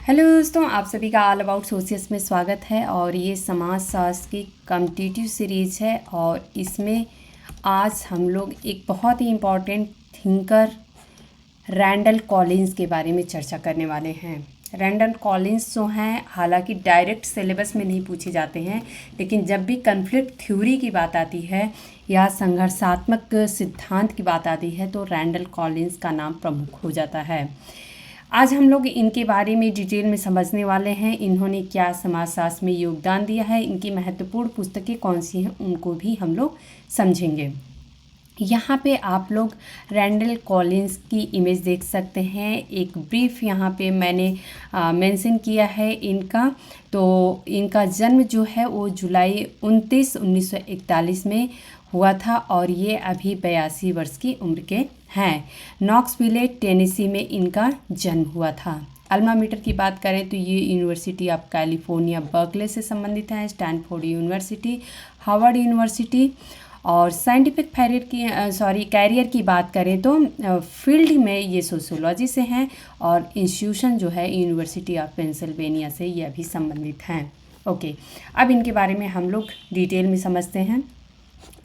Hello दोस्तों, आप सभी का ऑल अबाउट सोशियस में स्वागत है। और ये समाजशास्त्र की कॉम्पिटिटिव सीरीज़ है और इसमें आज हम लोग एक बहुत ही इम्पॉर्टेंट थिंकर रैंडल कॉलिंस के बारे में चर्चा करने वाले हैं। रैंडल कॉलिंस जो हैं, हालांकि डायरेक्ट सिलेबस में नहीं पूछे जाते हैं, लेकिन जब भी कन्फ्लिक्ट थ्योरी की बात आती है या संघर्षात्मक सिद्धांत की बात आती है तो रैंडल कॉलिंस का नाम प्रमुख हो जाता है। आज हम लोग इनके बारे में डिटेल में समझने वाले हैं। इन्होंने क्या समाजशास्त्र में योगदान दिया है, इनकी महत्वपूर्ण पुस्तकें कौन सी हैं, उनको भी हम लोग समझेंगे। यहाँ पे आप लोग रैंडल कॉलिंस की इमेज देख सकते हैं। एक ब्रीफ यहाँ पे मैंने मेंशन किया है इनका। तो इनका जन्म जो है वो जुलाई 29, 1941 में हुआ था और ये अभी 82 वर्ष की उम्र के हैं। नॉक्सविले, टेनेसी में इनका जन्म हुआ था। अल्मा मैटर की बात करें तो ये यूनिवर्सिटी ऑफ कैलिफोर्निया बर्कले से संबंधित है, स्टैनफोर्ड यूनिवर्सिटी, हार्वर्ड यूनिवर्सिटी। और साइंटिफिक कैरियर की बात करें तो फील्ड में ये सोशियोलॉजी से हैं और इंस्टीट्यूशन जो है यूनिवर्सिटी ऑफ पेंसिल्वेनिया से ये भी संबंधित हैं। ओके, अब इनके बारे में हम लोग डिटेल में समझते हैं।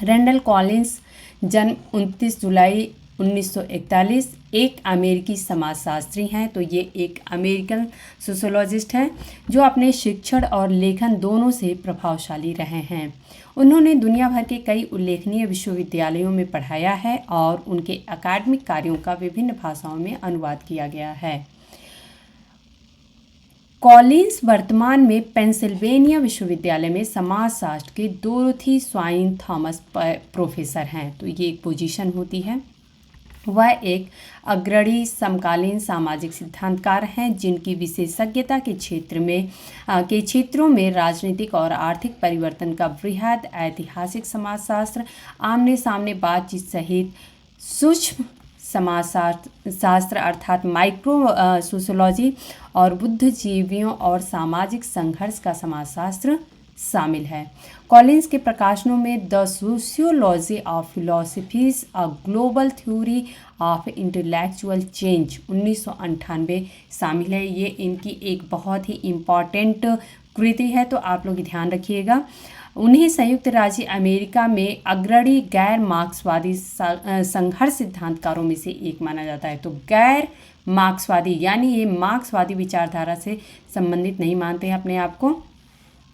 रैंडल कॉलिंस जन्म 29 जुलाई 1941, एक अमेरिकी समाजशास्त्री हैं। तो ये एक अमेरिकन सोशियोलॉजिस्ट हैं जो अपने शिक्षण और लेखन दोनों से प्रभावशाली रहे हैं। उन्होंने दुनिया भर के कई उल्लेखनीय विश्वविद्यालयों में पढ़ाया है और उनके अकादमिक कार्यों का विभिन्न भाषाओं में अनुवाद किया गया है। कॉलिंस वर्तमान में पेंसिल्वेनिया विश्वविद्यालय में समाजशास्त्र के डोरोथी स्वाइन थॉमस प्रोफेसर हैं। तो ये एक पोजीशन होती है। वह एक अग्रणी समकालीन सामाजिक सिद्धांतकार हैं जिनकी विशेषज्ञता के क्षेत्रों में राजनीतिक और आर्थिक परिवर्तन का वृहद ऐतिहासिक समाजशास्त्र, आमने सामने बातचीत सहित सूक्ष्म समाजशास्त्र अर्थात माइक्रो सोशियोलॉजी और बुद्धिजीवियों और सामाजिक संघर्ष का समाजशास्त्र शामिल है। कॉलिंस के प्रकाशनों में the sociology of philosophies a global theory of intellectual change 1998 शामिल है। ये इनकी एक बहुत ही इम्पॉर्टेंट कृति है, तो आप लोग ध्यान रखिएगा। उन्हें संयुक्त राज्य अमेरिका में अग्रणी गैर मार्क्सवादी संघर्ष सिद्धांतकारों में से एक माना जाता है। तो गैर मार्क्सवादी यानी ये मार्क्सवादी विचारधारा से संबंधित नहीं मानते हैं अपने आप को,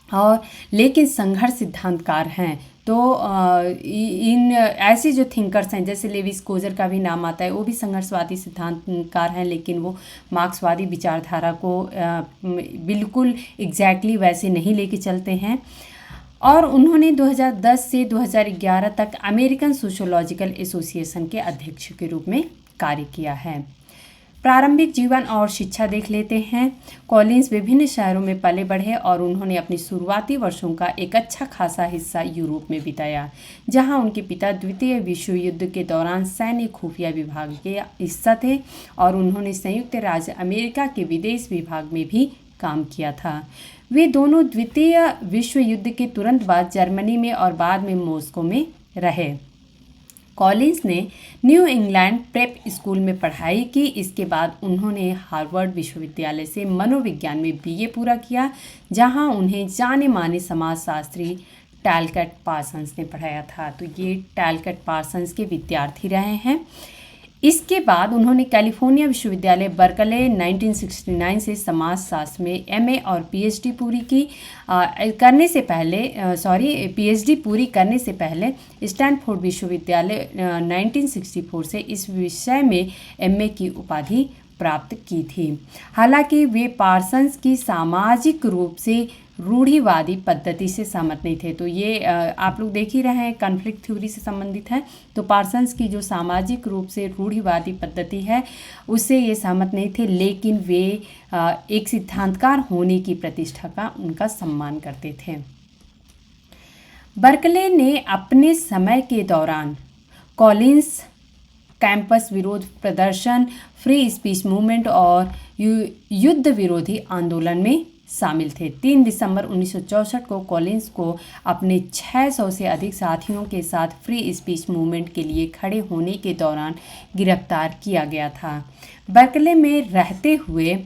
और लेकिन संघर्ष सिद्धांतकार हैं। तो इन ऐसे जो थिंकर्स हैं, जैसे लेविस कोजर का भी नाम आता है, वो भी संघर्षवादी सिद्धांतकार हैं, लेकिन वो मार्क्सवादी विचारधारा को बिल्कुल एग्जैक्टली वैसे नहीं लेके चलते हैं। और उन्होंने 2010 से 2011 तक अमेरिकन सोशियोलॉजिकल एसोसिएशन के अध्यक्ष के रूप में कार्य किया है। प्रारंभिक जीवन और शिक्षा देख लेते हैं। कॉलिंस विभिन्न शहरों में पले बढ़े और उन्होंने अपनी शुरुआती वर्षों का एक अच्छा खासा हिस्सा यूरोप में बिताया, जहां उनके पिता द्वितीय विश्व युद्ध के दौरान सैन्य खुफिया विभाग के हिस्सा थे और उन्होंने संयुक्त राज्य अमेरिका के विदेश विभाग में भी काम किया था। वे दोनों द्वितीय विश्व युद्ध के तुरंत बाद जर्मनी में और बाद में मॉस्को में रहे। कॉलिंस ने न्यू इंग्लैंड प्रेप स्कूल में पढ़ाई की। इसके बाद उन्होंने हार्वर्ड विश्वविद्यालय से मनोविज्ञान में बीए पूरा किया, जहां उन्हें जाने माने समाजशास्त्री टैलकट पार्सन्स ने पढ़ाया था। तो ये टैलकट पार्सन्स के विद्यार्थी रहे हैं। इसके बाद उन्होंने कैलिफोर्निया विश्वविद्यालय बर्कले 1969 से समाजशास्त्र में एमए और पीएचडी पूरी करने से पहले स्टैनफोर्ड विश्वविद्यालय 1964 से इस विषय में एमए की उपाधि प्राप्त की थी। हालांकि वे पार्सन्स की सामाजिक रूप से रूढ़िवादी पद्धति से सहमत नहीं थे। तो ये आप लोग देख ही रहे हैं, कॉन्फ्लिक्ट थ्योरी से संबंधित है। तो पार्सन्स की जो सामाजिक रूप से रूढ़िवादी पद्धति है उससे ये सहमत नहीं थे, लेकिन वे एक सिद्धांतकार होने की प्रतिष्ठा का उनका सम्मान करते थे। बर्कले ने अपने समय के दौरान कॉलिंस कैंपस विरोध प्रदर्शन, फ्री स्पीच मूवमेंट और युद्ध विरोधी आंदोलन में शामिल थे। 3 दिसंबर 1964 को कॉलिंस को अपने 600 से अधिक साथियों के साथ फ्री स्पीच मूवमेंट के लिए खड़े होने के दौरान गिरफ्तार किया गया था। बर्कले में रहते हुए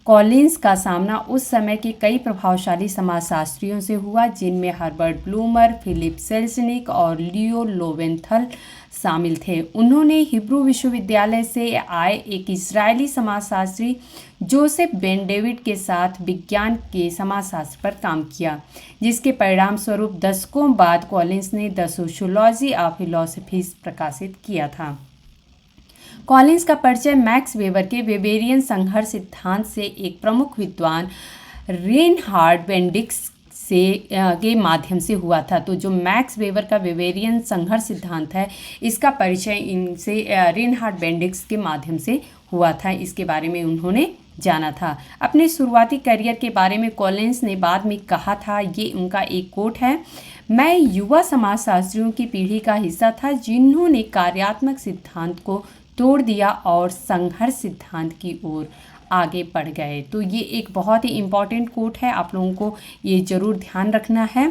कॉलिंस का सामना उस समय के कई प्रभावशाली समाजशास्त्रियों से हुआ, जिनमें हर्बर्ट ब्लूमर, फिलिप सेल्जनिक और लियो लोवेंथल शामिल थे। उन्होंने हिब्रू विश्वविद्यालय से आए एक इजरायली समाजशास्त्री जोसेफ बेन डेविड के साथ विज्ञान के समाजशास्त्र पर काम किया, जिसके परिणाम स्वरूप दशकों बाद कॉलिंस ने द सोशियोलॉजी ऑफ फिलॉसफी प्रकाशित किया था। कॉलिंस का परिचय मैक्स वेबर के वेबेरियन संघर्ष सिद्धांत से एक प्रमुख विद्वान रेनहार्ड बेंडिक्स के माध्यम से हुआ था। तो जो मैक्स वेबर का वेबेरियन संघर्ष सिद्धांत है, इसका परिचय इनसे रेनहार्ड बेंडिक्स के माध्यम से हुआ था। इसके बारे में उन्होंने जाना था। अपने शुरुआती करियर के बारे में कॉलिंस ने बाद में कहा था, ये उनका एक कोट है, मैं युवा समाजशास्त्रियों की पीढ़ी का हिस्सा था जिन्होंने कार्यात्मक सिद्धांत को तोड़ दिया और संघर्ष सिद्धांत की ओर आगे बढ़ गए। तो ये एक बहुत ही इम्पॉर्टेंट कोट है, आप लोगों को ये ज़रूर ध्यान रखना है।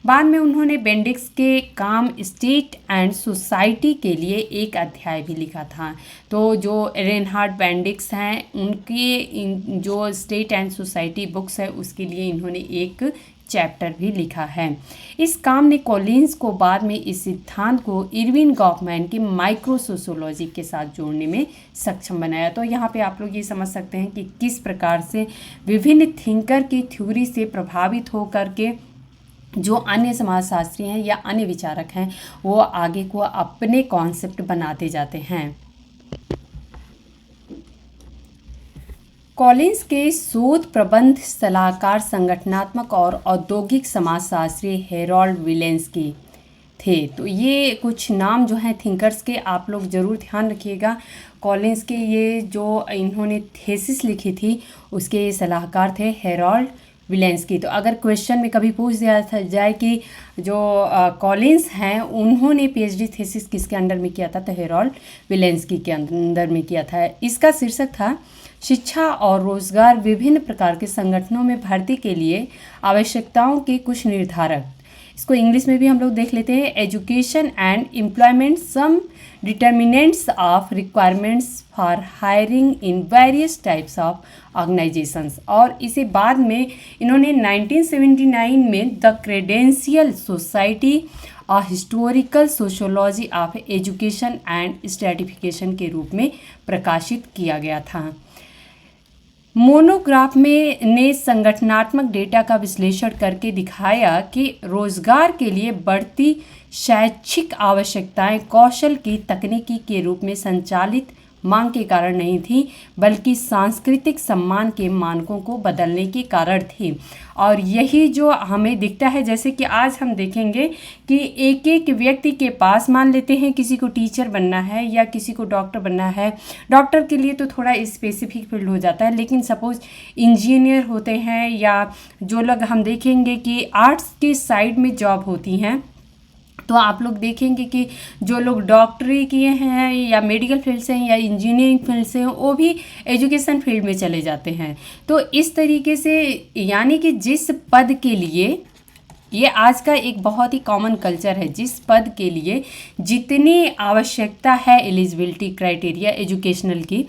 बाद में उन्होंने बेंडिक्स के काम स्टेट एंड सोसाइटी के लिए एक अध्याय भी लिखा था। तो जो रेनहार्ड बेंडिक्स हैं, उनके जो स्टेट एंड सोसाइटी बुक्स है, उसके लिए इन्होंने एक चैप्टर भी लिखा है। इस काम ने कॉलिंस को बाद में इस सिद्धांत को इरविन गॉफमैन की माइक्रो सोशियोलॉजी के साथ जोड़ने में सक्षम बनाया। तो यहाँ पे आप लोग ये समझ सकते हैं कि किस प्रकार से विभिन्न थिंकर की थ्योरी से प्रभावित होकर के जो अन्य समाजशास्त्री हैं या अन्य विचारक हैं, वो आगे को अपने कॉन्सेप्ट बनाते जाते हैं। कॉलिंस के शोध प्रबंध सलाहकार संगठनात्मक और औद्योगिक समाजशास्त्री हेरोल्ड विलेंस्की थे। तो ये कुछ नाम जो हैं थिंकर्स के, आप लोग ज़रूर ध्यान रखिएगा। कॉलिंस के ये जो इन्होंने थेसिस लिखी थी, उसके सलाहकार थे हेरोल्ड विलेंस्की। तो अगर क्वेश्चन में कभी पूछ दिया जाए कि जो कॉलिंस हैं, उन्होंने पीएचडी थीसिस किसके अंडर में किया था, तो हेरोल्ड विलेंस्की के अंदर में किया था। इसका शीर्षक था शिक्षा और रोजगार विभिन्न प्रकार के संगठनों में भर्ती के लिए आवश्यकताओं के कुछ निर्धारक। इसको इंग्लिश में भी हम लोग देख लेते हैं, education and employment some determinants of requirements for hiring in various types of organisations. और इसे बाद में इन्होंने 1979 में द क्रेडेंशियल सोसाइटी और historical sociology of education and stratification के रूप में प्रकाशित किया गया था। मोनोग्राफ में ने संगठनात्मक डेटा का विश्लेषण करके दिखाया कि रोजगार के लिए बढ़ती शैक्षिक आवश्यकताएं कौशल की तकनीकी के रूप में संचालित मांग के कारण नहीं थी, बल्कि सांस्कृतिक सम्मान के मानकों को बदलने के कारण थी। और यही जो हमें दिखता है, जैसे कि आज हम देखेंगे कि एक एक व्यक्ति के पास, मान लेते हैं किसी को टीचर बनना है या किसी को डॉक्टर बनना है, डॉक्टर के लिए तो थोड़ा स्पेसिफिक फील्ड हो जाता है, लेकिन सपोज इंजीनियर होते हैं या जो लोग हम देखेंगे कि आर्ट्स के साइड में जॉब होती हैं, तो आप लोग देखेंगे कि जो लोग डॉक्टरी किए हैं या मेडिकल फील्ड से हैं या इंजीनियरिंग फील्ड से हैं, वो भी एजुकेशन फील्ड में चले जाते हैं। तो इस तरीके से यानी कि जिस पद के लिए, ये आज का एक बहुत ही कॉमन कल्चर है, जिस पद के लिए जितनी आवश्यकता है एलिजिबिलिटी क्राइटेरिया एजुकेशनल की,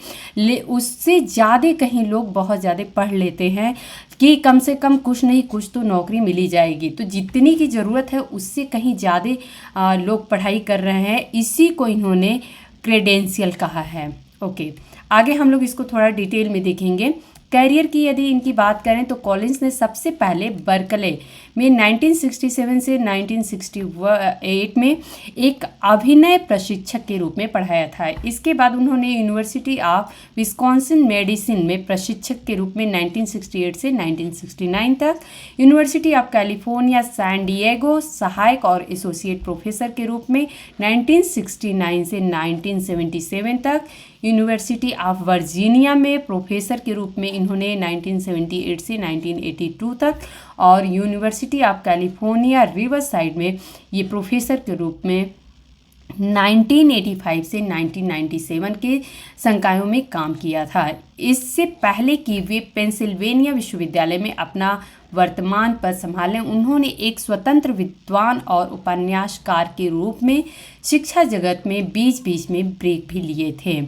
उससे ज़्यादा कहीं लोग बहुत ज़्यादा पढ़ लेते हैं कि कम से कम कुछ नहीं कुछ तो नौकरी मिली जाएगी। तो जितनी की ज़रूरत है उससे कहीं ज़्यादा लोग पढ़ाई कर रहे हैं, इसी को इन्होंने क्रेडेंशियल कहा है। ओके, आगे हम लोग इसको थोड़ा डिटेल में देखेंगे। कैरियर की यदि इनकी बात करें तो कॉलिंस ने सबसे पहले बर्कले में 1967 से 1968 में एक अभिनय प्रशिक्षक के रूप में पढ़ाया था। इसके बाद उन्होंने यूनिवर्सिटी ऑफ विस्कॉन्सिन मेडिसिन में प्रशिक्षक के रूप में 1968 से 1969 तक, university of California San Diego सहायक और एसोसिएट प्रोफेसर के रूप में 1969 से 1977 तक, यूनिवर्सिटी ऑफ वर्जीनिया में प्रोफेसर के रूप में इन्होंने 1978 से 1982 तक, और यूनिवर्सिटी ऑफ कैलिफोर्निया रिवरसाइड में ये प्रोफेसर के रूप में 1985 से 1997 के संकायों में काम किया था। इससे पहले कि वे पेंसिल्वेनिया विश्वविद्यालय में अपना वर्तमान पद संभाले, उन्होंने एक स्वतंत्र विद्वान और उपन्यासकार के रूप में शिक्षा जगत में बीच बीच में ब्रेक भी लिए थे,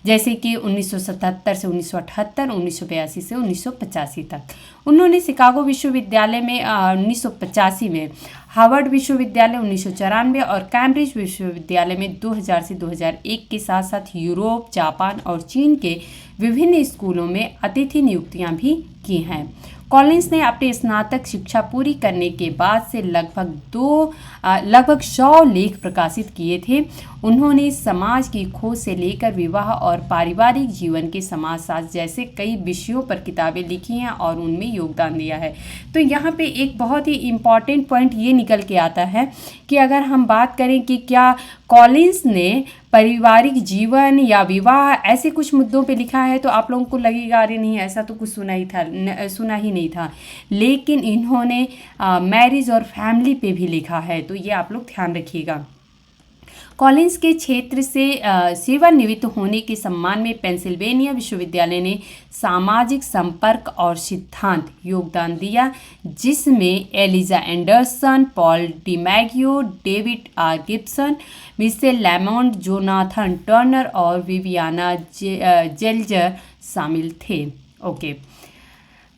जैसे कि 1977 से 1978, 1982 से 1985 तक। उन्होंने शिकागो विश्वविद्यालय में 1985 में, हार्वर्ड विश्वविद्यालय 1994 और कैम्ब्रिज विश्वविद्यालय में 2000 से 2001 के साथ साथ यूरोप, जापान और चीन के विभिन्न स्कूलों में अतिथि नियुक्तियां भी की हैं। कॉलिंस ने अपनी स्नातक शिक्षा पूरी करने के बाद से लगभग 100 लेख प्रकाशित किए थे। उन्होंने समाज की खोज से लेकर विवाह और पारिवारिक जीवन के समाजशास्त्र जैसे कई विषयों पर किताबें लिखी हैं और उनमें योगदान दिया है। तो यहाँ पे एक बहुत ही इम्पॉर्टेंट पॉइंट ये निकल के आता है कि अगर हम बात करें कि क्या कॉलिंस ने पारिवारिक जीवन या विवाह ऐसे कुछ मुद्दों पे लिखा है, तो आप लोगों को लगेगा अरे नहीं, ऐसा तो कुछ सुना ही नहीं था। लेकिन इन्होंने मैरिज और फैमिली पे भी लिखा है, तो ये आप लोग ध्यान रखिएगा। कॉलिंस के क्षेत्र से सेवानिवृत्त होने के सम्मान में पेंसिल्वेनिया विश्वविद्यालय ने सामाजिक संपर्क और सिद्धांत योगदान दिया, जिसमें Elijah Anderson, Paul DiMaggio, David R Gibson, Michele Lamont, Jonathan Turner और विवियाना जेल्जर शामिल थे। ओके,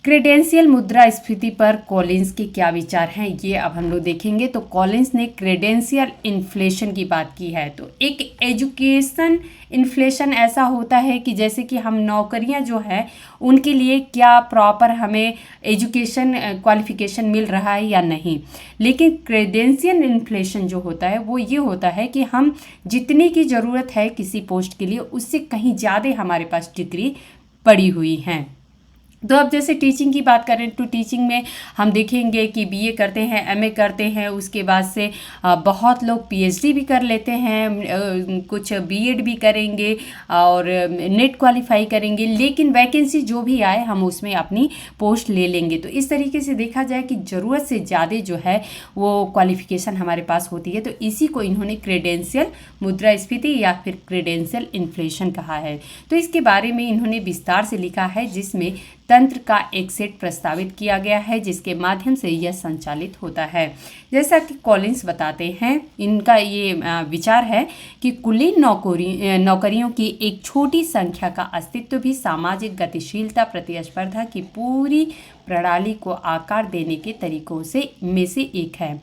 क्रेडेंशियल मुद्रास्फीति पर कॉलिंस के क्या विचार हैं, ये अब हम लोग देखेंगे। तो कॉलिंस ने क्रेडेंशियल इन्फ्लेशन की बात की है। तो एक एजुकेशन इन्फ्लेशन ऐसा होता है कि जैसे कि हम नौकरियां जो है उनके लिए क्या प्रॉपर हमें एजुकेशन क्वालिफिकेशन मिल रहा है या नहीं। लेकिन क्रेडेंशियल इन्फ्लेशन जो होता है वो ये होता है कि हम जितने की ज़रूरत है किसी पोस्ट के लिए, उससे कहीं ज़्यादा हमारे पास डिग्री पड़ी हुई हैं। तो अब जैसे टीचिंग की बात करें तो टीचिंग में हम देखेंगे कि बीए करते हैं, एमए करते हैं, उसके बाद से बहुत लोग पीएचडी भी कर लेते हैं, कुछ बीएड भी करेंगे और नेट क्वालिफाई करेंगे, लेकिन वैकेंसी जो भी आए हम उसमें अपनी पोस्ट ले लेंगे। तो इस तरीके से देखा जाए कि ज़रूरत से ज़्यादा जो है वो क्वालिफिकेशन हमारे पास होती है। तो इसी को इन्होंने क्रेडेंशियल मुद्रास्फीति या फिर क्रेडेंशियल इन्फ्लेशन कहा है। तो इसके बारे में इन्होंने विस्तार से लिखा है, जिसमें तंत्र का एक सेट प्रस्तावित किया गया है जिसके माध्यम से यह संचालित होता है। जैसा कि कॉलिंस बताते हैं, इनका ये विचार है कि कुलीन नौकरियों की एक छोटी संख्या का अस्तित्व भी सामाजिक गतिशीलता प्रतिस्पर्धा की पूरी प्रणाली को आकार देने के तरीकों में से एक है।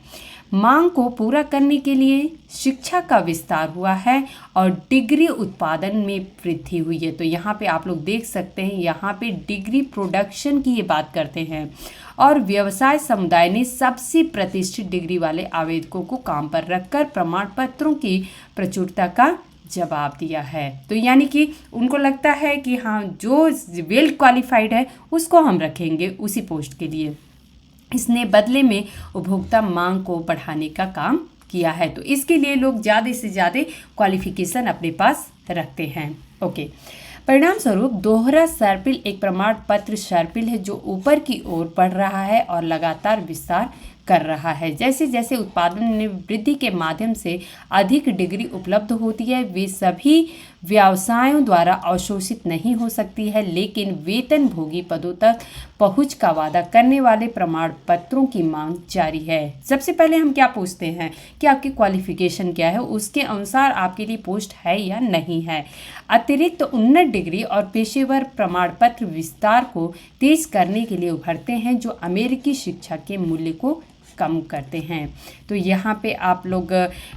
मांग को पूरा करने के लिए शिक्षा का विस्तार हुआ है और डिग्री उत्पादन में वृद्धि हुई है। तो यहाँ पे आप लोग देख सकते हैं, यहाँ पे डिग्री प्रोडक्शन की ये बात करते हैं और व्यवसाय समुदाय ने सबसे प्रतिष्ठित डिग्री वाले आवेदकों को काम पर रखकर प्रमाण पत्रों की प्रचुरता का जवाब दिया है। तो यानी कि उनको लगता है कि हाँ, जो वेल क्वालिफाइड है उसको हम रखेंगे उसी पोस्ट के लिए। इसने बदले में उपभोक्ता मांग को बढ़ाने का काम किया है। तो इसके लिए लोग ज़्यादा से ज़्यादा क्वालिफिकेशन अपने पास रखते हैं। ओके, परिणाम स्वरूप दोहरा सर्पिल एक प्रमाण पत्र सर्पिल है जो ऊपर की ओर बढ़ रहा है और लगातार विस्तार कर रहा है। जैसे जैसे उत्पादन में वृद्धि के माध्यम से अधिक डिग्री उपलब्ध होती है, वे सभी व्यवसायों द्वारा अवशोषित नहीं हो सकती है, लेकिन वेतन भोगी पदों तक पहुंच का वादा करने वाले प्रमाण पत्रों की मांग जारी है। सबसे पहले हम क्या पूछते हैं कि आपकी क्वालिफिकेशन क्या है, उसके अनुसार आपके लिए पोस्ट है या नहीं है। अतिरिक्त उन्नत डिग्री और पेशेवर प्रमाण पत्र विस्तार को तेज करने के लिए उभरते हैं, जो अमेरिकी शिक्षा के मूल्य को कम करते हैं। तो यहाँ पे आप लोग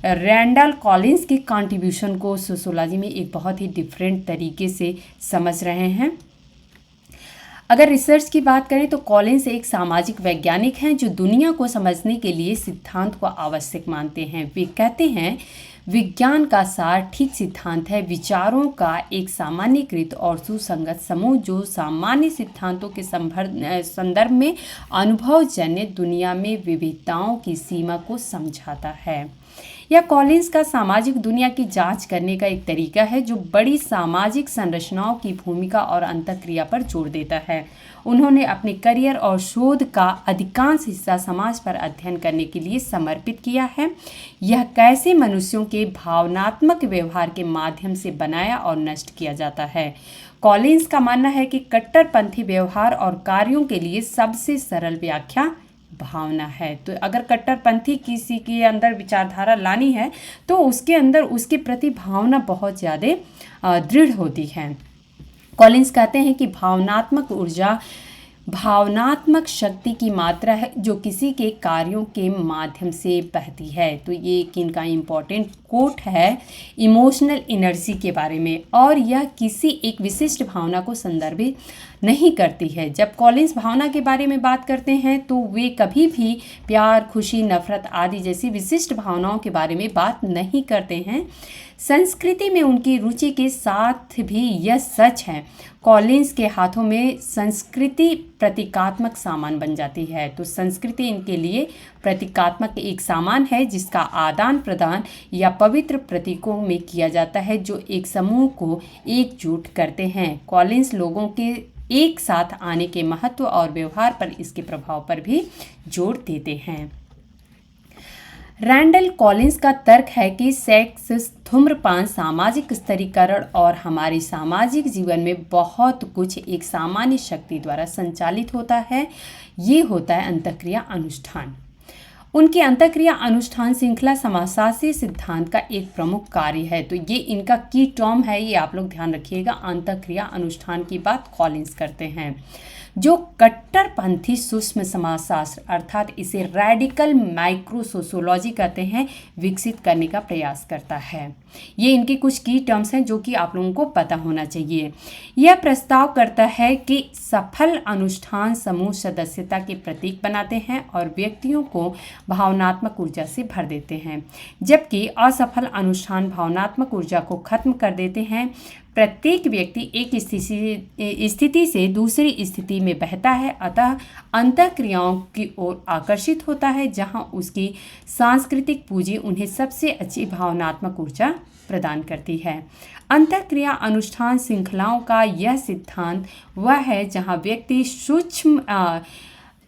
रैंडल कॉलिंस की कंट्रीब्यूशन को सोशियोलॉजी में एक बहुत ही डिफरेंट तरीके से समझ रहे हैं। अगर रिसर्च की बात करें तो कॉलिंस एक सामाजिक वैज्ञानिक हैं जो दुनिया को समझने के लिए सिद्धांत को आवश्यक मानते हैं। वे कहते हैं, विज्ञान का सार ठीक सिद्धांत है, विचारों का एक सामान्यीकृत और सुसंगत समूह जो सामान्य सिद्धांतों के संदर्भ में अनुभवजन्य दुनिया में विविधताओं की सीमा को समझाता है। यह कॉलिंस का सामाजिक दुनिया की जांच करने का एक तरीका है जो बड़ी सामाजिक संरचनाओं की भूमिका और अंतःक्रिया पर जोर देता है। उन्होंने अपने करियर और शोध का अधिकांश हिस्सा समाज पर अध्ययन करने के लिए समर्पित किया है। यह कैसे मनुष्यों के भावनात्मक व्यवहार के माध्यम से बनाया और नष्ट किया जाता है। कॉलिंस का मानना है कि कट्टरपंथी व्यवहार और कार्यों के लिए सबसे सरल व्याख्या भावना है। तो अगर कट्टरपंथी किसी के अंदर विचारधारा लानी है तो उसके अंदर उसके प्रति भावना बहुत ज़्यादा दृढ़ होती है। कॉलिंस कहते हैं कि भावनात्मक ऊर्जा भावनात्मक शक्ति की मात्रा है जो किसी के कार्यों के माध्यम से बहती है। तो ये एक इनका इम्पॉर्टेंट कोट है इमोशनल एनर्जी के बारे में, और यह किसी एक विशिष्ट भावना को संदर्भित नहीं करती है। जब कॉलिंस भावना के बारे में बात करते हैं तो वे कभी भी प्यार, खुशी, नफरत आदि जैसी विशिष्ट भावनाओं के बारे में बात नहीं करते हैं। संस्कृति में उनकी रुचि के साथ भी यह सच है। कॉलिंस के हाथों में संस्कृति प्रतीकात्मक सामान बन जाती है। तो संस्कृति इनके लिए प्रतीकात्मक एक सामान है जिसका आदान प्रदान या पवित्र प्रतीकों में किया जाता है जो एक समूह को एकजुट करते हैं। कॉलिंस लोगों के एक साथ आने के महत्व और व्यवहार पर इसके प्रभाव पर भी जोर देते हैं। रैंडल कॉलिंस का तर्क है कि सेक्स, धूम्रपान, सामाजिक स्तरीकरण और हमारे सामाजिक जीवन में बहुत कुछ एक सामान्य शक्ति द्वारा संचालित होता है। ये होता है अंतःक्रिया अनुष्ठान। उनकी अंतःक्रिया अनुष्ठान श्रृंखला समाजशास्त्रीय सिद्धांत का एक प्रमुख कार्य है। तो ये इनका की टर्म है, ये आप लोग ध्यान रखिएगा। अंतःक्रिया अनुष्ठान की बात कॉलिंस करते हैं जो कट्टरपंथी सूक्ष्म समाजशास्त्र अर्थात इसे रैडिकल माइक्रो सोशियोलॉजी कहते हैं विकसित करने का प्रयास करता है। ये इनके कुछ की टर्म्स हैं जो कि आप लोगों को पता होना चाहिए। यह प्रस्ताव करता है कि सफल अनुष्ठान समूह सदस्यता के प्रतीक बनाते हैं और व्यक्तियों को भावनात्मक ऊर्जा से भर देते हैं, जबकि असफल अनुष्ठान भावनात्मक ऊर्जा को खत्म कर देते हैं। प्रत्येक व्यक्ति एक स्थिति से दूसरी स्थिति में बहता है, अतः अंतःक्रियाओं की ओर आकर्षित होता है जहां उसकी सांस्कृतिक पूंजी उन्हें सबसे अच्छी भावनात्मक ऊर्जा प्रदान करती है। अंतःक्रिया अनुष्ठान श्रृंखलाओं का यह सिद्धांत वह है जहां व्यक्ति सूक्ष्म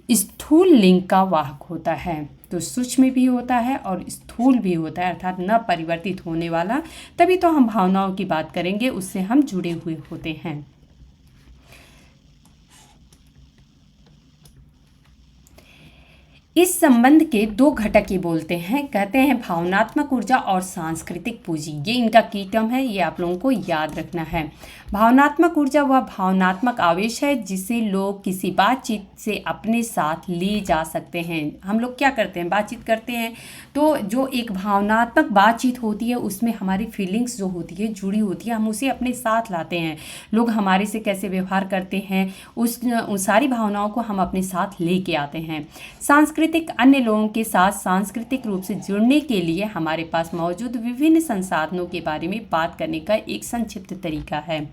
स्थूल लिंग का वाहक होता है। तो सूक्ष्म भी होता है और स्थूल भी होता है, अर्थात न परिवर्तित होने वाला। तभी तो हम भावनाओं की बात करेंगे, उससे हम जुड़े हुए होते हैं। इस संबंध के दो घटक ये बोलते हैं, कहते हैं भावनात्मक ऊर्जा और सांस्कृतिक पूंजी। ये इनका की टर्म है, ये आप लोगों को याद रखना है। भावनात्मक ऊर्जा वह भावनात्मक आवेश है जिसे लोग किसी बातचीत से अपने साथ ले जा सकते हैं। हम लोग क्या करते हैं, बातचीत करते हैं तो जो एक भावनात्मक बातचीत होती है उसमें हमारी फीलिंग्स जो होती है जुड़ी होती है, हम उसे अपने साथ लाते हैं। लोग हमारे से कैसे व्यवहार करते हैं उस सारी भावनाओं को हम अपने साथ लेके आते हैं। सांस्कृतिक अन्य लोगों के साथ सांस्कृतिक रूप से जुड़ने के लिए हमारे पास मौजूद विभिन्न संसाधनों के बारे में बात करने का एक संक्षिप्त तरीका है।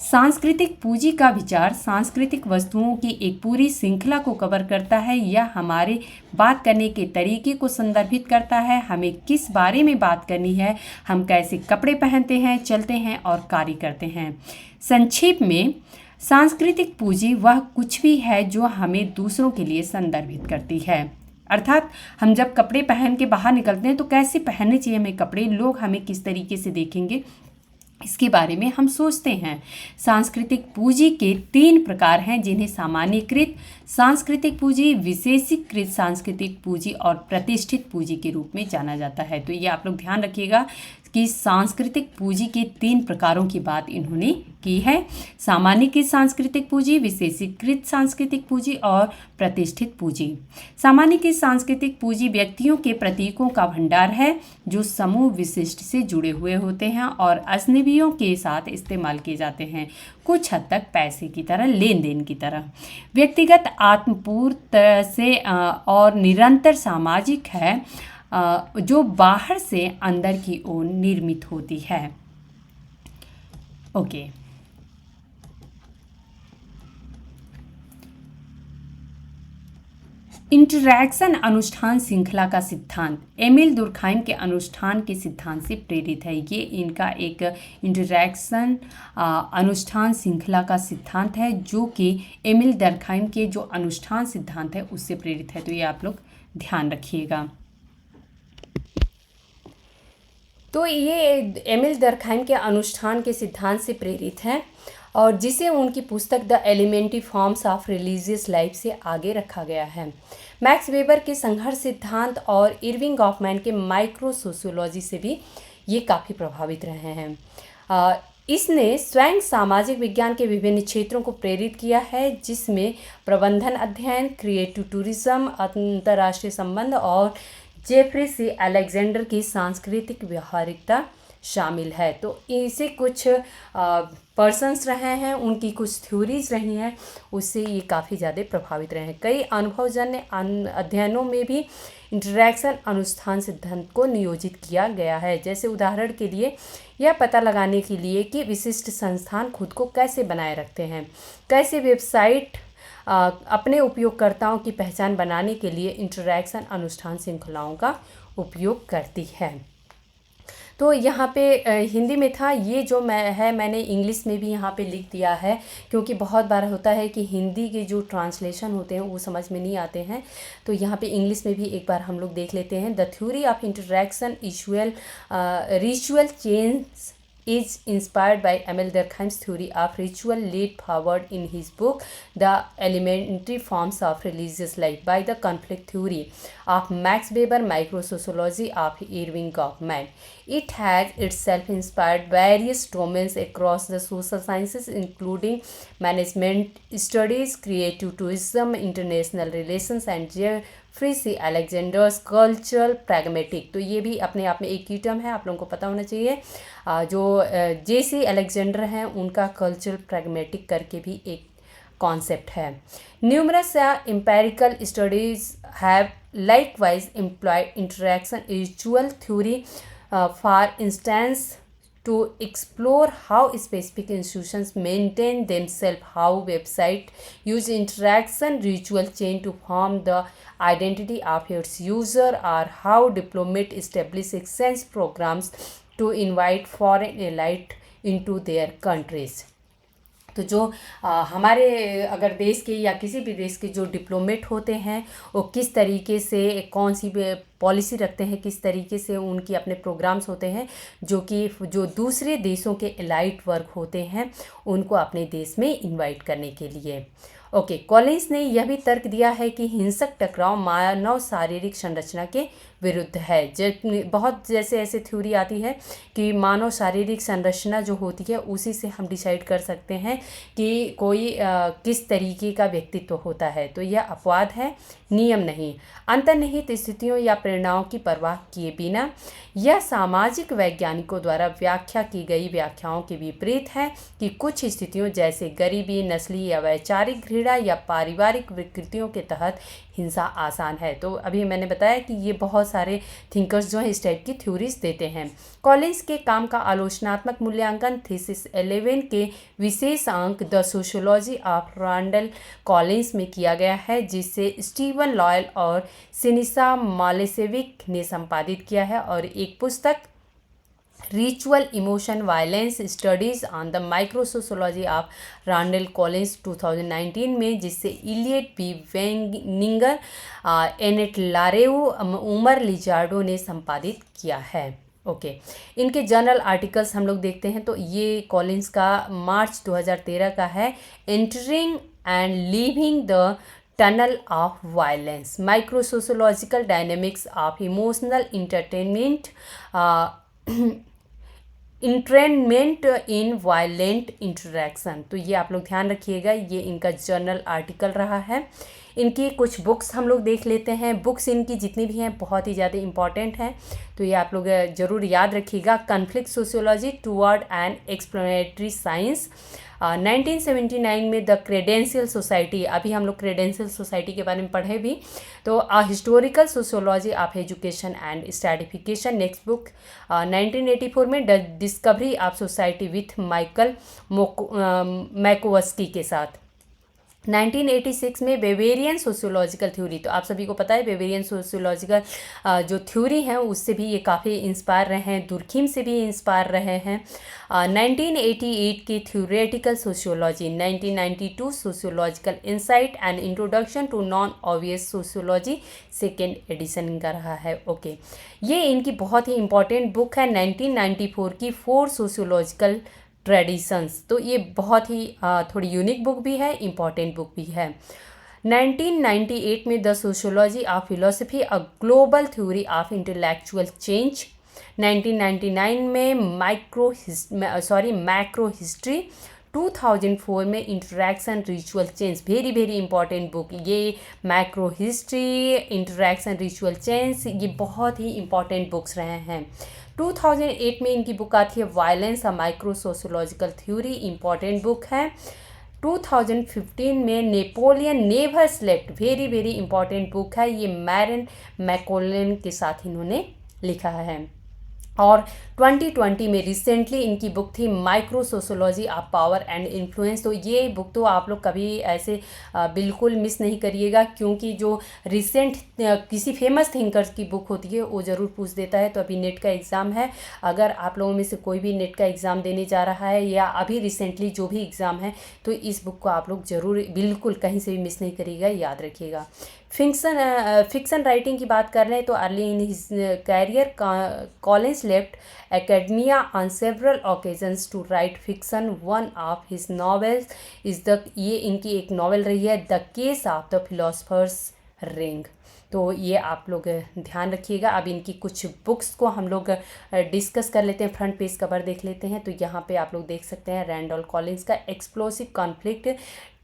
सांस्कृतिक पूंजी का विचार सांस्कृतिक वस्तुओं की एक पूरी श्रृंखला को कवर करता है। यह हमारे बात करने के तरीके को संदर्भित करता है, हमें किस बारे में बात करनी है, हम कैसे कपड़े पहनते हैं, चलते हैं और कार्य करते हैं। संक्षेप में सांस्कृतिक पूंजी वह कुछ भी है जो हमें दूसरों के लिए संदर्भित करती है। अर्थात हम जब कपड़े पहन के बाहर निकलते हैं तो कैसे पहनने चाहिए हमें कपड़े, लोग हमें किस तरीके से देखेंगे, इसके बारे में हम सोचते हैं। सांस्कृतिक पूंजी के 3 प्रकार हैं जिन्हें सामान्यीकृत सांस्कृतिक पूंजी, विशेषीकृत सांस्कृतिक पूंजी और प्रतिष्ठित पूंजी के रूप में जाना जाता है। तो ये आप लोग ध्यान रखिएगा कि सांस्कृतिक पूंजी के 3 प्रकारों की बात इन्होंने की है। सामान्यीकृत सांस्कृतिक पूंजी, विशेषीकृत सांस्कृतिक पूंजी और प्रतिष्ठित पूंजी। सामान्यीकृत सांस्कृतिक पूंजी व्यक्तियों के प्रतीकों का भंडार है जो समूह विशिष्ट से जुड़े हुए होते हैं और अजनबियों के साथ इस्तेमाल किए जाते हैं, कुछ हद तक पैसे की तरह, लेन देन की तरह। व्यक्तिगत आत्मपूर्त से और निरंतर सामाजिक है जो बाहर से अंदर की ओर निर्मित होती है। ओके, इंटरैक्शन अनुष्ठान श्रृंखला का सिद्धांत एमिल दुर्खाइम के अनुष्ठान के सिद्धांत से प्रेरित है। ये इनका एक इंटरैक्शन अनुष्ठान श्रृंखला का सिद्धांत है जो कि एमिल दुर्खाइम के जो अनुष्ठान सिद्धांत है उससे प्रेरित है। तो ये आप लोग ध्यान रखिएगा। तो ये एमिल दुर्खाइम के अनुष्ठान के सिद्धांत से प्रेरित है और जिसे उनकी पुस्तक the elementary forms of religious life से आगे रखा गया है। मैक्स वेबर के संघर्ष सिद्धांत और इरविंग गॉफमैन के माइक्रो सोशियोलॉजी से भी ये काफ़ी प्रभावित रहे हैं। इसने स्वयं सामाजिक विज्ञान के विभिन्न क्षेत्रों को प्रेरित किया है जिसमें प्रबंधन अध्ययन, क्रिएटिव टूरिज्म, अंतर्राष्ट्रीय संबंध और जेफरी सी अलेक्जेंडर की सांस्कृतिक व्यवहारिकता शामिल है। तो इसे कुछ पर्सन्स रहे हैं, उनकी कुछ थ्योरीज रही हैं, उससे ये काफ़ी ज़्यादा प्रभावित रहे हैं। कई अनुभवजन्य अध्ययनों में भी इंटरैक्शन अनुष्ठान सिद्धांत को नियोजित किया गया है। जैसे उदाहरण के लिए यह पता लगाने के लिए कि विशिष्ट संस्थान खुद को कैसे बनाए रखते हैं, कैसे वेबसाइट अपने उपयोगकर्ताओं की पहचान बनाने के लिए इंटरैक्शन अनुष्ठान श्रृंखलाओं का उपयोग करती है। तो यहाँ पे हिंदी में था, ये जो मैंने इंग्लिश में भी यहाँ पे लिख दिया है क्योंकि बहुत बार होता है कि हिंदी के जो ट्रांसलेशन होते हैं वो समझ में नहीं आते हैं। तो यहाँ पे इंग्लिश में भी एक बार हम लोग देख लेते हैं। The theory of interaction ritual change is inspired by Emil Durkheim's theory of ritual laid forward in his book The Elementary Forms of Religious Life by the Conflict Theory of Max Weber, Microsociology of Irving Goffman. It has itself inspired various domains across the social sciences including management studies, creative tourism, international relations and Jeffrey C Alexander's cultural pragmatic. तो ये भी अपने आप में एक की term है, आप लोगों को पता होना चाहिए। जो जेसी अलेक्जेंडर हैं उनका कल्चरल प्रैग्मेटिक करके भी एक कॉन्सेप्ट है। Numerous empirical studies have likewise employed interaction ritual theory for instance to explore how specific institutions maintain themselves, how website use interaction ritual chain to form the identity of its user, or how diplomat establish exchange programs to invite foreign elite into their countries. तो जो हमारे अगर देश के या किसी भी देश के जो डिप्लोमेट होते हैं वो किस तरीके से कौन सी पॉलिसी रखते हैं, किस तरीके से उनकी अपने प्रोग्राम्स होते हैं जो दूसरे देशों के एलाइट वर्ग होते हैं उनको अपने देश में इनवाइट करने के लिए। ओके, कॉलिंस ने यह भी तर्क दिया है कि हिंसक टकराव मानव शारीरिक संरचना के विरुद्ध है। बहुत जैसे ऐसे थ्योरी आती है कि मानव शारीरिक संरचना जो होती है उसी से हम डिसाइड कर सकते हैं कि कोई किस तरीके का व्यक्तित्व होता है। तो यह अपवाद है, नियम नहीं। अंतर्निहित स्थितियों या प्रेरणाओं की परवाह किए बिना यह सामाजिक वैज्ञानिकों द्वारा व्याख्या की गई व्याख्याओं के विपरीत है कि कुछ स्थितियों जैसे गरीबी, नस्ली या वैचारिक घृणा या पारिवारिक विकृतियों के तहत हिंसा आसान है। तो अभी मैंने बताया कि ये बहुत सारे थिंकर्स जो हैं इस टाइप की थ्योरीज देते हैं। कॉलिंस के काम का आलोचनात्मक मूल्यांकन थीसिस 11 के विशेष अंक the sociology of Randall Collins में किया गया है, जिसे स्टीवन लॉयल और सिनिसा मालेसेविक ने संपादित किया है, और एक पुस्तक ritual emotion violence studies on the microsociology of Randall Collins 2019 में, जिससे इलियट बी वेंगिंगर, एनेट लारेउ, उमर लिजार्डो ने संपादित किया है। ओके, इनके जर्नल आर्टिकल्स हम लोग देखते हैं। तो ये कॉलिंस का मार्च 2013 का है, entering and leaving the tunnel of violence, microsociological dynamics of emotional entrainment in violent interaction. तो ये आप लोग ध्यान रखिएगा, ये इनका जर्नल आर्टिकल रहा है। इनकी कुछ बुक्स हम लोग देख लेते हैं। बुक्स इनकी जितनी भी हैं बहुत ही ज़्यादा इंपॉर्टेंट हैं, तो ये आप लोग ज़रूर याद रखिएगा। Conflict sociology toward and explanatory science, 1979 में द क्रेडेंशियल सोसाइटी, अभी हम लोग क्रेडेंशियल सोसाइटी के बारे में पढ़े भी, तो historical sociology of education and stratification. Next book 1984 में the discovery of society with Michael Makowsky के साथ। 1986 में बेवेरियन सोशियोलॉजिकल थ्योरी, तो आप सभी को पता है बेवेरियन सोशियोलॉजिकल जो थ्योरी है उससे भी ये काफ़ी इंस्पायर रहे हैं, दुर्खिम से भी इंस्पायर रहे हैं। 1988 की theoretical sociology, 1992 sociological insight and introduction to non obvious sociology, second edition इनका रहा है। ओके, ये इनकी बहुत ही इंपॉर्टेंट बुक है। 1994 की 4 सोशियोलॉजिकल ट्रेडिशंस, तो ये बहुत ही थोड़ी यूनिक बुक भी है, इम्पॉर्टेंट बुक भी है। 1998 में the sociology of philosophy a global theory of intellectual change. 1999 में मैक्रो हिस्ट्री। 2004 में interaction ritual change, very very important book ये। Macro history, interaction ritual change, ये बहुत ही इंपॉर्टेंट बुक्स रहे हैं। 2008 में इनकी बुक आती है violence a micro sociological theory, important book है। 2015 में Napoleon never slept, very very important book है, ये मैरन मैकोलन के साथ इन्होंने लिखा है। और 2020 में रिसेंटली इनकी बुक थी micro sociology of power and influence. तो ये बुक तो आप लोग कभी ऐसे बिल्कुल मिस नहीं करिएगा, क्योंकि जो रिसेंट किसी फेमस थिंकर्स की बुक होती है वो ज़रूर पूछ देता है। तो अभी नेट का एग्ज़ाम है, अगर आप लोगों में से कोई भी नेट का एग्ज़ाम देने जा रहा है या अभी रिसेंटली जो भी एग्ज़ाम है, तो इस बुक को आप लोग ज़रूर बिल्कुल कहीं से भी मिस नहीं करिएगा, याद रखिएगा। फिक्सन राइटिंग की बात कर रहे हैं तो early in his career Collins left academia on several occasions to write fiction. One of his novels is ये इनकी एक नॉवेल रही है, the case of the philosopher's ring. तो ये आप लोग ध्यान रखिएगा। अब इनकी कुछ बुक्स को हम लोग डिस्कस कर लेते हैं, फ्रंट पेज कवर देख लेते हैं। तो यहाँ पे आप लोग देख सकते हैं रैंडॉल्फ कॉलिंस का explosive conflict,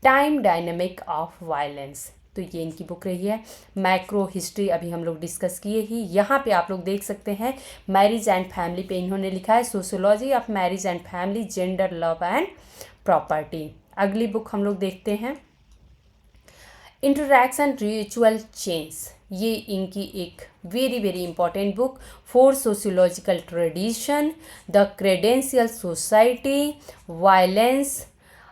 time dynamic of violence, तो ये इनकी बुक रही है। मैक्रो हिस्ट्री अभी हम लोग डिस्कस किए ही। यहाँ पे आप लोग देख सकते हैं मैरिज एंड फैमिली पे इन्होंने लिखा है sociology of marriage and family, gender, love and property. अगली बुक हम लोग देखते हैं इंटरैक्शन रिचुअल चेंज, ये इनकी एक very very important book. 4 sociological tradition, the credential society, violence,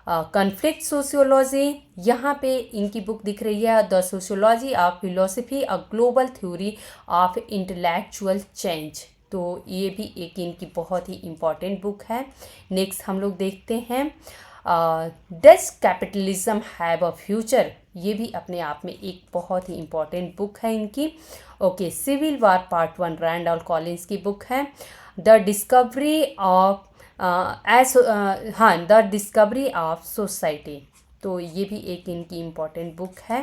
conflict sociology. यहाँ पे इनकी बुक दिख रही है the sociology of philosophy a global theory of intellectual change. तो ये भी एक इनकी बहुत ही इम्पॉर्टेंट बुक है। नेक्स्ट हम लोग देखते हैं does capitalism have a future, ये भी अपने आप में एक बहुत ही इम्पॉर्टेंट बुक है इनकी। Okay, civil war part 1 Randolph Collins की बुक है। The discovery of the discovery of society, तो ये भी एक इनकी इम्पॉर्टेंट बुक है।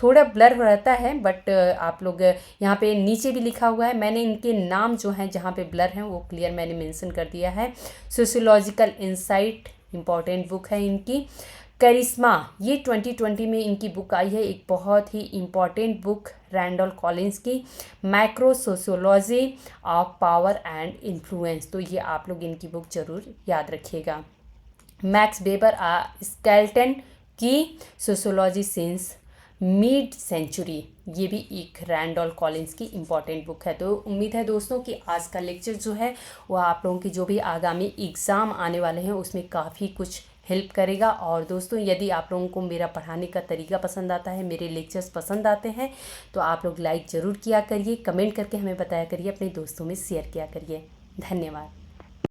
थोड़ा ब्लर रहता है बट आप लोग यहाँ पे नीचे भी लिखा हुआ है, मैंने इनके नाम जो हैं जहाँ पे ब्लर हैं वो क्लियर मैंने मेंशन कर दिया है। सोशियोलॉजिकल इंसाइट इम्पॉर्टेंट बुक है इनकी। करिश्मा, ये 2020 में इनकी बुक आई है, एक बहुत ही इम्पॉर्टेंट बुक रैंडॉल्फ कॉलिंस की, macro sociology of power and influence. तो ये आप लोग इनकी बुक ज़रूर याद रखिएगा। मैक्स वेबर स्केल्टन की सोशियोलॉजी सिंस मिड सेंचुरी, ये भी एक रैंडॉल्फ कॉलिंस की इम्पॉर्टेंट बुक है। तो उम्मीद है दोस्तों कि आज का लेक्चर जो है वो आप लोगों की जो भी आगामी एग्ज़ाम आने वाले हैं उसमें काफ़ी कुछ हेल्प करेगा। और दोस्तों यदि आप लोगों को मेरा पढ़ाने का तरीका पसंद आता है, मेरे लेक्चर्स पसंद आते हैं, तो आप लोग लाइक ज़रूर किया करिए, कमेंट करके हमें बताया करिए, अपने दोस्तों में शेयर किया करिए। धन्यवाद।